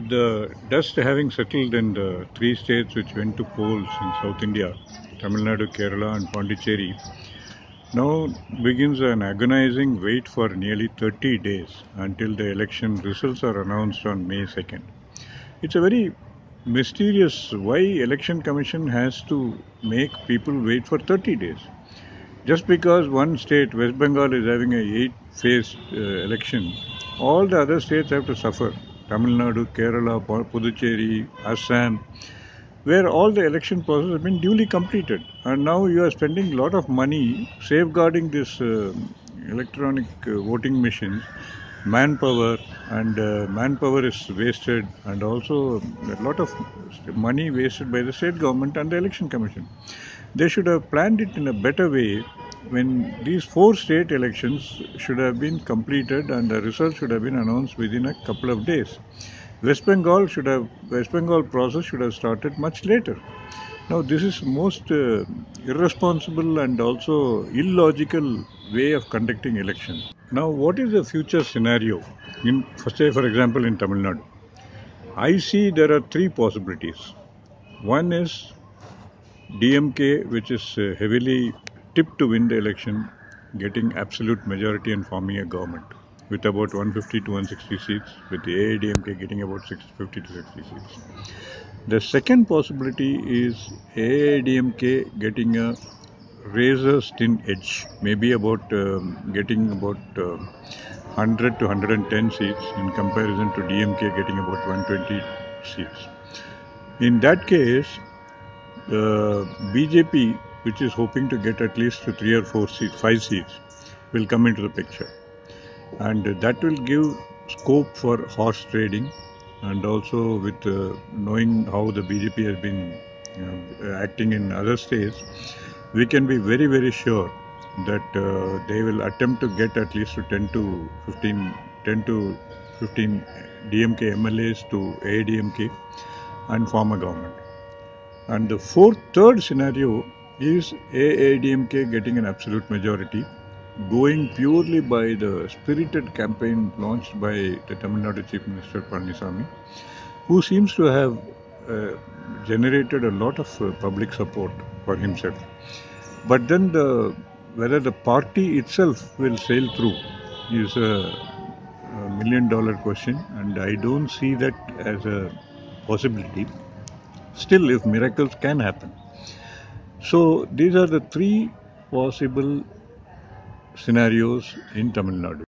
With the dust having settled in the three states which went to polls in South India, Tamil Nadu, Kerala and Pondicherry, now begins an agonizing wait for nearly 30 days until the election results are announced on May 2nd. It's a very mysterious why election commission has to make people wait for 30 days. Just because one state, West Bengal, is having a 8-phase election, all the other states have to suffer. Tamil Nadu, Kerala, Puducherry, Assam, where all the election process has been duly completed. And now you are spending a lot of money safeguarding this electronic voting machines, manpower, and manpower is wasted, and also a lot of money wasted by the state government and the election commission. They should have planned it in a better way when these 4 state elections should have been completed and the results should have been announced within a couple of days. West Bengal process should have started much later. Now this is most irresponsible and also illogical way of conducting election. Now what is the future scenario in, say for example, in Tamil Nadu? I see there are 3 possibilities. One is DMK, which is heavily tipped to win the election, getting absolute majority and forming a government with about 150 to 160 seats, with the AIDMK getting about 50 to 60 seats. The second possibility is AIDMK getting a razor's thin edge, maybe about getting about 100 to 110 seats in comparison to DMK getting about 120 seats. In that case, BJP, which is hoping to get at least 3 or 4 seats, 5 seats, will come into the picture. And that will give scope for horse trading, and also with knowing how the BJP has been acting in other states, we can be very, very sure that they will attempt to get at least 10 to 15 DMK MLAs to AIDMK and form a government. And the third scenario is AIDMK getting an absolute majority, going purely by the spirited campaign launched by the Tamil Nadu Chief Minister Palaniswamy, who seems to have generated a lot of public support for himself. But then whether the party itself will sail through is a million-dollar question, and I don't see that as a possibility. Still, if miracles can happen. So these are the 3 possible scenarios in Tamil Nadu.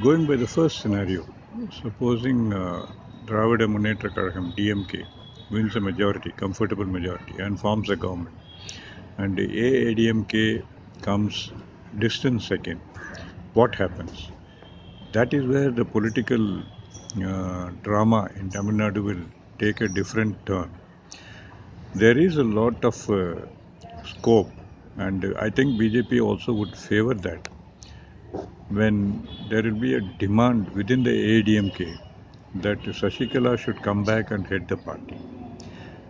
Going by the first scenario, supposing Dravida Munnetra Kazhagam DMK wins a majority, comfortable majority, and forms a government, and the AIDMK comes distant second, what happens? That is where the political drama in Tamil Nadu will take a different turn. There is a lot of scope, and I think BJP also would favor that, when there will be a demand within the AIDMK that Shashikala should come back and head the party.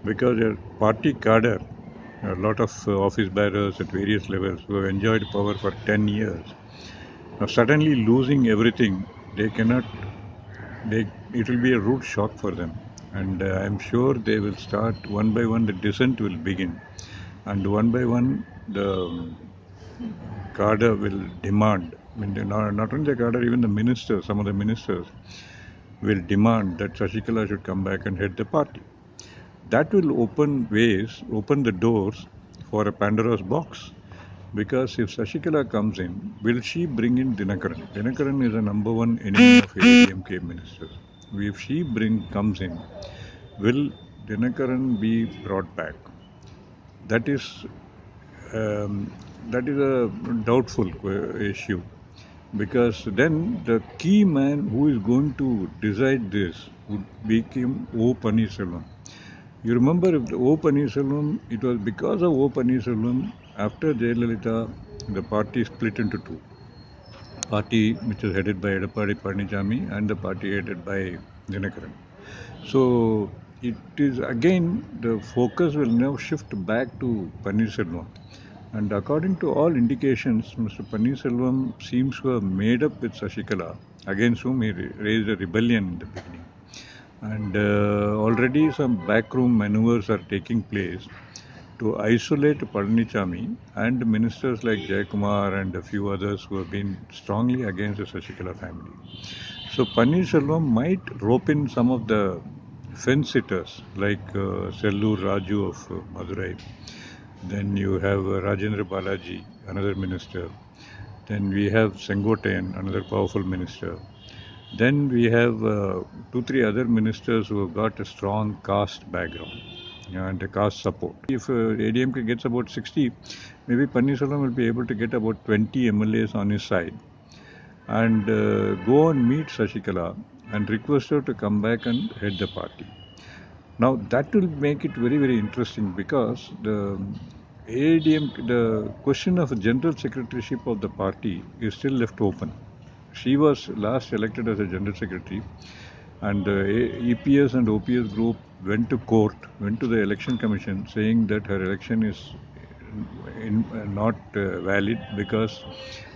Because a party cadre, a lot of office bearers at various levels who have enjoyed power for 10 years, now suddenly losing everything, it will be a rude shock for them. And I am sure they will start one by one, the dissent will begin. And one by one, the cadre will demand, not only the cadre, even the ministers, some of the ministers will demand that Shashikala should come back and head the party. That will open the doors for a Pandora's box. Because if Shashikala comes in, will she bring in Dinakaran? Dinakaran is a number 1 enemy of AIDMK ministers. If she comes in, will Dinakaran be brought back? That is a doubtful issue, because then the key man who is going to decide this would become O. Panneerselvam. You remember, if O. Panneerselvam, it was because of O. Panneerselvam, after Jayalalitha, the party split into 2. Party which is headed by Edappadi Palaniswamy and the party headed by Dinakaran. So it is again, the focus will now shift back to Panneerselvam. And according to all indications, Mr. Panneerselvam seems to have made up with Shashikala, against whom he raised a rebellion in the beginning. And already some backroom maneuvers are taking place to isolate Palanichami and ministers like Jayakumar and a few others who have been strongly against the Shashikala family. So Pannirselvam might rope in some of the fence sitters like Sellur Raju of Madurai. Then you have Rajendra Balaji, another minister. Then we have Sengotayan, another powerful minister. Then we have 2-3 other ministers who have got a strong caste background and a caste support. If ADMK gets about 60, maybe Pannirselvam will be able to get about 20 MLAs on his side and go and meet Shashikala and request her to come back and head the party. Now that will make it very, very interesting because the AIDMK, the question of general secretaryship of the party is still left open. She was last elected as a general secretary, and EPS and OPS group went to court, went to the election commission saying that her election is not valid because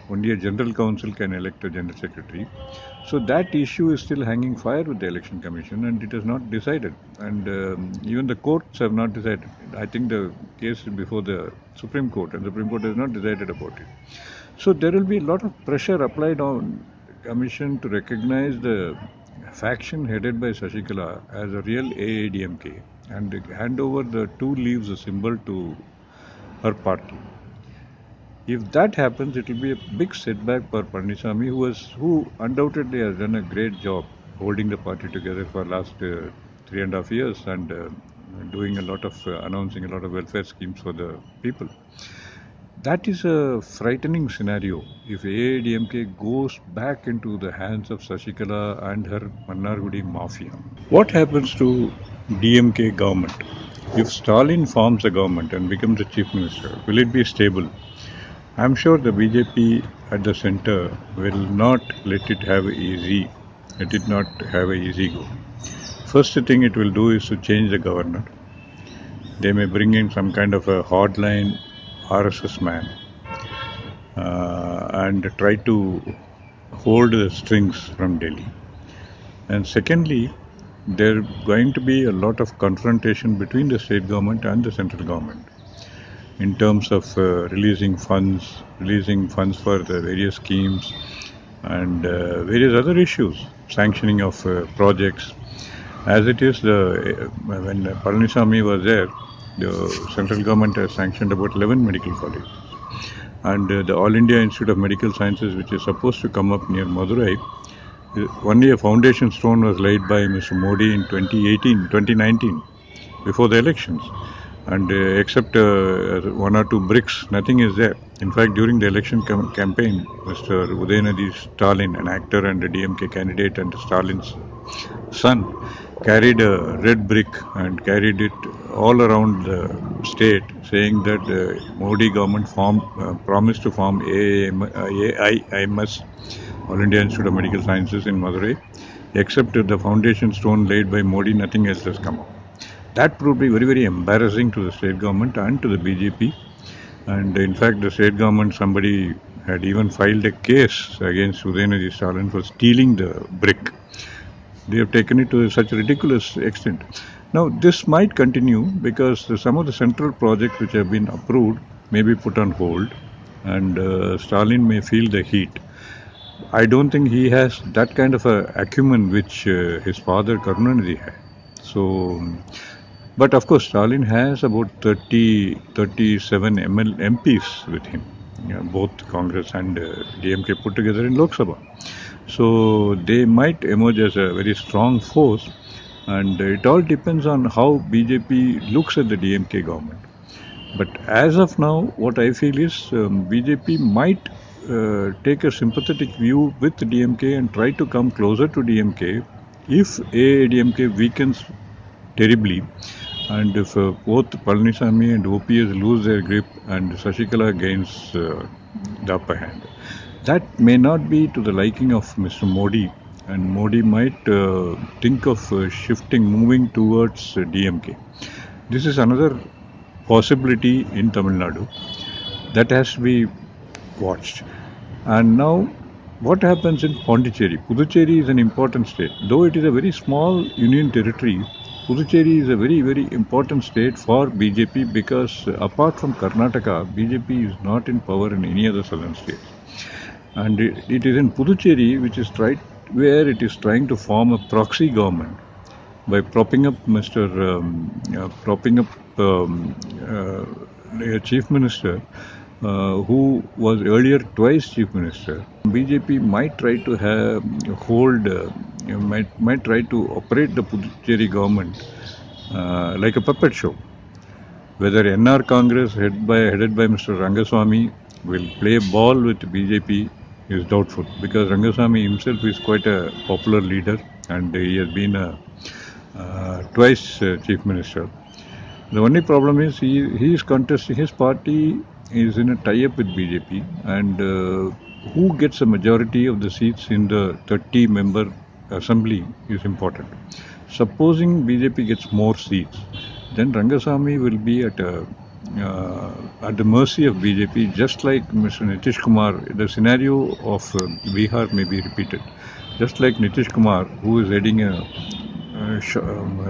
only a general council can elect a general secretary. So that issue is still hanging fire with the election commission, and it is not decided. And even the courts have not decided. I think the case is before the Supreme Court, and the Supreme Court has not decided about it. So there will be a lot of pressure applied on the commission to recognize the faction headed by Shashikala as a real AIDMK and hand over the 2 leaves, a symbol, to her party. If that happens, it will be a big setback for Palaniswamy, who undoubtedly has done a great job holding the party together for last 3.5 years and doing a lot of announcing a lot of welfare schemes for the people. That is a frightening scenario if AIDMK goes back into the hands of Shashikala and her Mannargudi mafia. What happens to DMK government? If Stalin forms a government and becomes the chief minister, will it be stable? I am sure the BJP at the center will not let it have easy. It did not have a easy go. First thing it will do is to change the governor. They may bring in some kind of a hardline RSS man and try to hold the strings from Delhi. And secondly, there going to be a lot of confrontation between the state government and the central government in terms of releasing funds for the various schemes and various other issues, sanctioning of projects. As it is, when Palaniswamy was there, the central government has sanctioned about 11 medical colleges. And the All India Institute of Medical Sciences, which is supposed to come up near Madurai, only a foundation stone was laid by Mr. Modi in 2019, before the elections. And except 1 or 2 bricks, nothing is there. In fact, during the election campaign, Mr. Udayanidhi Stalin, an actor and a DMK candidate and Stalin's son, carried a red brick and carried it all around the state, saying that the Modi government promised to form AIIMS, All India Institute of Medical Sciences in Madurai. Except the foundation stone laid by Modi, nothing else has come up. That proved to be very, very embarrassing to the state government and to the BJP. And in fact, the state government, somebody had even filed a case against Udayanidhi Stalin for stealing the brick. They have taken it to such a ridiculous extent. Now, this might continue because some of the central projects which have been approved may be put on hold, and Stalin may feel the heat. I don't think he has that kind of a acumen which his father Karunanidhi had. So, but of course, Stalin has about 37 MPs with him, both Congress and DMK put together in Lok Sabha. So they might emerge as a very strong force, and it all depends on how BJP looks at the DMK government. But as of now, what I feel is BJP might take a sympathetic view with DMK and try to come closer to DMK if AIDMK weakens terribly, and if both Palaniswamy and OPS lose their grip and Shashikala gains the upper hand. That may not be to the liking of Mr. Modi, and Modi might think of moving towards DMK. This is another possibility in Tamil Nadu that has to be watched. And now what happens in Pondicherry? Puducherry is an important state. Though it is a very small union territory, Puducherry is a very, very important state for BJP because apart from Karnataka, BJP is not in power in any other southern state. And it is in Puducherry where it is trying to form a proxy government by propping up a chief minister who was earlier twice chief minister. BJP might try to might try to operate the Puducherry government like a puppet show. Whether NR Congress headed by Mr. Rangaswamy will play ball with BJP is doubtful because Rangaswamy himself is quite a popular leader and he has been twice chief minister. The only problem is he is contesting, his party is in a tie-up with BJP, and who gets a majority of the seats in the 30-member assembly is important. Supposing BJP gets more seats, then Rangaswamy will be at the mercy of BJP, just like Mr. Nitish Kumar. The scenario of Bihar may be repeated. Just like Nitish Kumar, who is heading a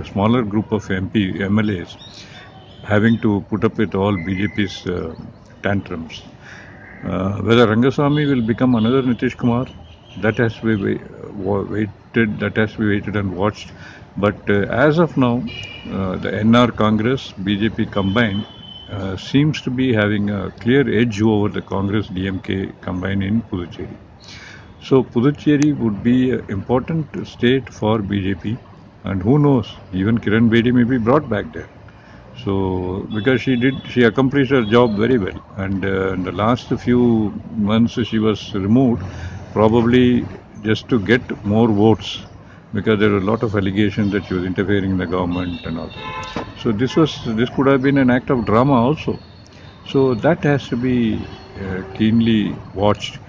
smaller group of MLAs, having to put up with all BJP's tantrums. Whether Rangaswamy will become another Nitish Kumar, that has to be waited and watched. But as of now, the NR Congress, BJP combined, seems to be having a clear edge over the Congress DMK combined in Puducherry. So Puducherry would be an important state for BJP, and who knows, even Kiran Bedi may be brought back there. So because she accomplished her job very well, and in the last few months she was removed, probably just to get more votes, because there were a lot of allegations that she was interfering in the government and all. So this could have been an act of drama also. So that has to be keenly watched.